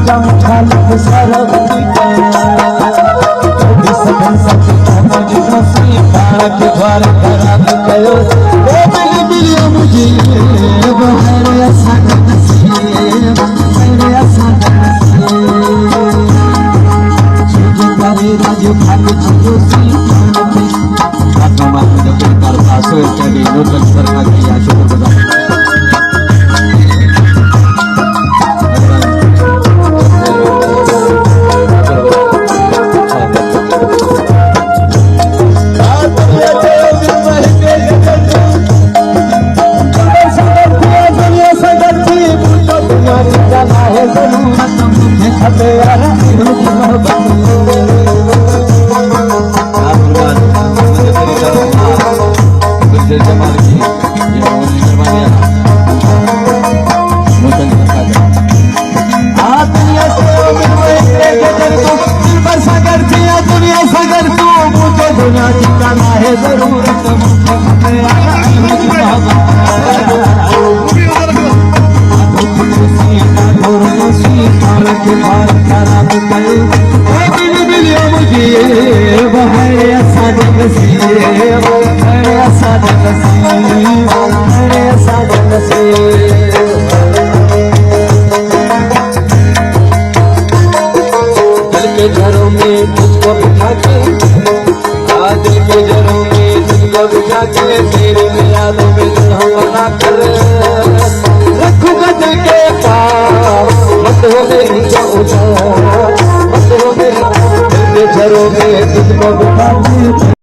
जम खालिक सरब सदन सत्ता मुझ नसी बाण के द्वार खराब कयो ओ मिली मिलियो मुझे बहरे असां नसीब मेरे असां नसीब सुजतारे राजू खाली खुशी खाने आत्मा में जब कर पासो चली नूतन सरकार की आशा बजा घरों में तुझको बिठा के दिल के घरों में तुझको बिठा के तेरी यादों में हम बना कर रखूंगा दिल के पास मत हो मेरी मत हो मेरी दिल के घरों में तुझको बिठा के